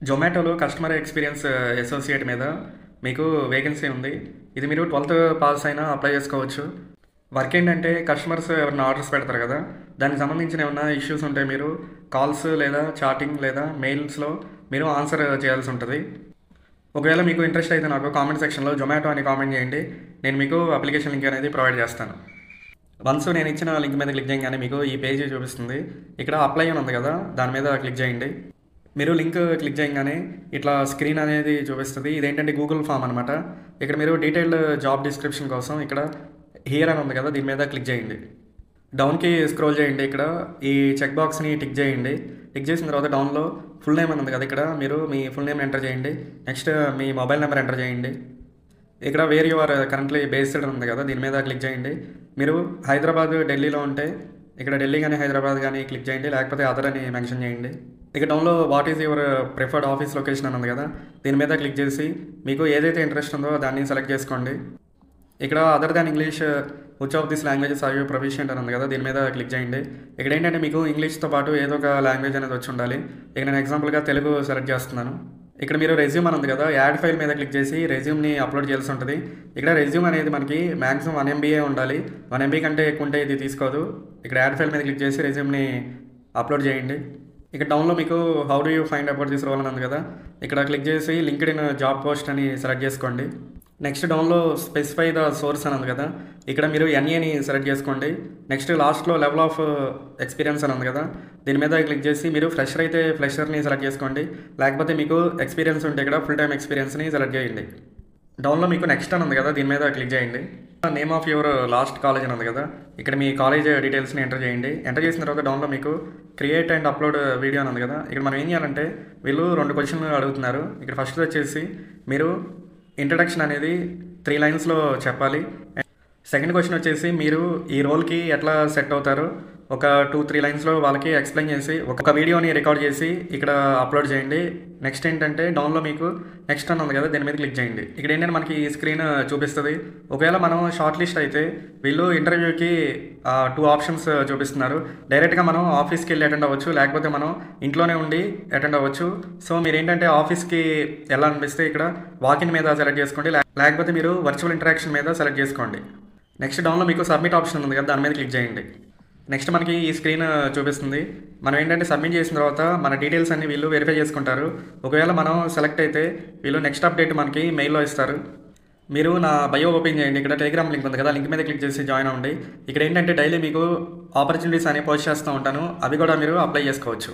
జొమాటోలో customer experience associate మీద మీకు vacancy ఉంది. ఇది మీరు 12th పాస్ అయినా అప్లై చేసుకోవచ్చు. వర్క్ ఏంటంటే కస్టమర్స్ ఎవరైనా ఆర్డర్స్ పెడతారు కదా, దానికి సంబంధించిన ఏమన్నా ఇష్యూస్ ఉంటే మీరు కాల్స్ లేదా చాటింగ్ లేదా మెయిల్స్లో మీరు ఆన్సర్ చేయాల్సి ఉంటుంది. ఒకవేళ మీకు ఇంట్రెస్ట్ అయితే నాకు కామెంట్ సెక్షన్లో జొమాటో అని కామెంట్ చేయండి. నేను మీకు అప్లికేషన్ లింక్ అనేది ప్రొవైడ్ చేస్తాను. వన్స్ నేను ఇచ్చిన లింక్ మీద క్లిక్ చేయగానే మీకు ఈ పేజీ చూపిస్తుంది. ఇక్కడ అప్లై అని ఉంది కదా, దాని మీద క్లిక్ చేయండి. మీరు లింక్ క్లిక్ చేయగానే ఇట్లా స్క్రీన్ అనేది చూపిస్తుంది. ఇదేంటంటే గూగుల్ ఫామ్ అనమాట. ఇక్కడ మీరు డీటెయిల్డ్ జాబ్ డిస్క్రిప్షన్ కోసం ఇక్కడ హియర్ అని ఉంది కదా, దీని మీద క్లిక్ చేయండి. డౌన్కి స్క్రోల్ చేయండి. ఇక్కడ ఈ చెక్ బాక్స్ని టిక్ చేయండి. టిక్ చేసిన తర్వాత డౌన్లో ఫుల్ నేమ్ అని ఉంది కదా, ఇక్కడ మీరు మీ ఫుల్ నేమ్ ఎంటర్ చేయండి. నెక్స్ట్ మీ మొబైల్ నెంబర్ ఎంటర్ చేయండి. ఇక్కడ where you are currently based ఉంది కదా, దీని మీద క్లిక్ చేయండి. మీరు హైదరాబాద్ ఢిల్లీలో ఉంటే ఇక్కడ ఢిల్లీ కానీ హైదరాబాద్ కానీ క్లిక్ చేయండి, లేకపోతే అదర్ అని మెన్షన్ చేయండి. ఇక డౌన్లో what is your preferred office location అని ఉంది కదా, దీని మీద క్లిక్ చేసి మీకు ఏదైతే ఇంట్రెస్ట్ ఉందో దాన్ని సెలెక్ట్ చేసుకోండి. ఇక్కడ other than English which of this languages are you proficient అని ఉంది కదా, దీని మీద క్లిక్ చేయండి. ఇక్కడ ఏంటంటే మీకు ఇంగ్లీష్తో పాటు ఏదో ఒక లాంగ్వేజ్ అనేది వచ్చి ఉండాలి. ఇక నేను ఎగ్జాంపుల్గా తెలుగు సెలెక్ట్ చేస్తున్నాను. ఇక్కడ మీరు రెజ్యూమ్ అని ఉంది కదా, యాడ్ ఫైల్ మీద క్లిక్ చేసి రెజ్యూమ్ని అప్లోడ్ చేయాల్సి ఉంటుంది. ఇక్కడ రెజ్యూమ్ అనేది మనకి మ్యాక్సిమం 1 MB ఉండాలి. 1 MB కంటే ఎక్కువ ఉంటే ఇది తీసుకోదు. ఇక్కడ యాడ్ ఫైల్ మీద క్లిక్ చేసి రెజ్యూమ్ని అప్లోడ్ చేయండి. ఇక్కడ డౌన్లో మీకు how do you find about this role అని ఉంది కదా, ఇక్కడ క్లిక్ చేసి లింక్డ్ఇన్ జాబ్ పోస్ట్ అని సెలెక్ట్ చేసుకోండి. నెక్స్ట్ డౌన్లో స్పెసిఫై ద సోర్స్ అని ఉంది కదా, ఇక్కడ మీరు NAని సెలెక్ట్ చేసుకోండి. నెక్స్ట్ లాస్ట్లో లెవెల్ ఆఫ్ ఎక్స్పీరియన్స్ అని ఉంది కదా, దీని మీద క్లిక్ చేసి మీరు ఫ్రెషర్ అయితే ఫ్రెషర్ని సెలెక్ట్ చేసుకోండి, లేకపోతే మీకు ఎక్స్పీరియన్స్ ఉంటే ఇక్కడ ఫుల్ టైమ్ ఎక్స్పీరియన్స్ని సెలెక్ట్ చేయండి. డౌన్లో మీకు నెక్స్ట్ అని ఉంది కదా, దీని మీద క్లిక్ చేయండి. Name of your last college అని ఉంది కదా, ఇక్కడ మీ కాలేజ్ డీటెయిల్స్ని ఎంటర్ చేయండి. ఎంటర్ చేసిన తర్వాత డౌన్లో మీకు క్రియేట్ అండ్ అప్లోడ్ వీడియో అని ఉంది కదా, ఇక్కడ మనం ఏం చేయాలంటే వీళ్ళు 2 క్వశ్చన్లు అడుగుతున్నారు. ఇక్కడ ఫస్ట్ వచ్చేసి మీరు ఇంట్రడక్షన్ అనేది 3 లైన్స్లో చెప్పాలి. సెకండ్ క్వశ్చన్ వచ్చేసి మీరు ఈ రోల్కి ఎట్లా సెట్ అవుతారో ఒక 2-3 లైన్స్లో వాళ్ళకి ఎక్స్ప్లెయిన్ చేసి ఒక వీడియోని రికార్డ్ చేసి ఇక్కడ అప్లోడ్ చేయండి. నెక్స్ట్ ఏంటంటే డౌన్లో మీకు నెక్స్ట్ అని ఉంది కదా, దీని మీద క్లిక్ చేయండి. ఇక్కడ ఏంటంటే మనకి ఈ స్క్రీన్ చూపిస్తుంది. ఒకవేళ మనం షార్ట్ లిస్ట్ అయితే వీళ్ళు ఇంటర్వ్యూకి 2 ఆప్షన్స్ చూపిస్తున్నారు. డైరెక్ట్గా మనం ఆఫీస్కి వెళ్ళి అటెండ్ అవ్వచ్చు, లేకపోతే మనం ఇంట్లోనే ఉండి అటెండ్ అవ్వచ్చు. సో మీరు ఏంటంటే ఆఫీస్కి వెళ్ళాలనిపిస్తే ఇక్కడ వాకిన్ మీద సెలెక్ట్ చేసుకోండి, లేకపోతే మీరు వర్చువల్ ఇంటరాక్షన్ మీద సెలెక్ట్ చేసుకోండి. నెక్స్ట్ డౌన్లో మీకు సబ్మిట్ ఆప్షన్ ఉంది కదా, దాని మీద క్లిక్ చేయండి. నెక్స్ట్ మనకి ఈ స్క్రీన్ చూపిస్తుంది. మనం ఏంటంటే సబ్మిట్ చేసిన తర్వాత మన డీటెయిల్స్ అన్ని వీళ్ళు వెరిఫై చేసుకుంటారు. ఒకవేళ మనం సెలెక్ట్ అయితే వీళ్ళు నెక్స్ట్ అప్డేట్ మనకి మెయిల్లో ఇస్తారు. మీరు నా బయో ఓపెన్ చేయండి. ఇక్కడ టెలిగ్రామ్ లింక్ ఉంది కదా, లింక్ మీద క్లిక్ చేసి జాయిన్ అవ్వండి. ఇక్కడ ఏంటంటే డైలీ మీకు ఆపర్చునిటీస్ అని పోస్ట్ చేస్తూ ఉంటాను, అవి కూడా మీరు అప్లై చేసుకోవచ్చు.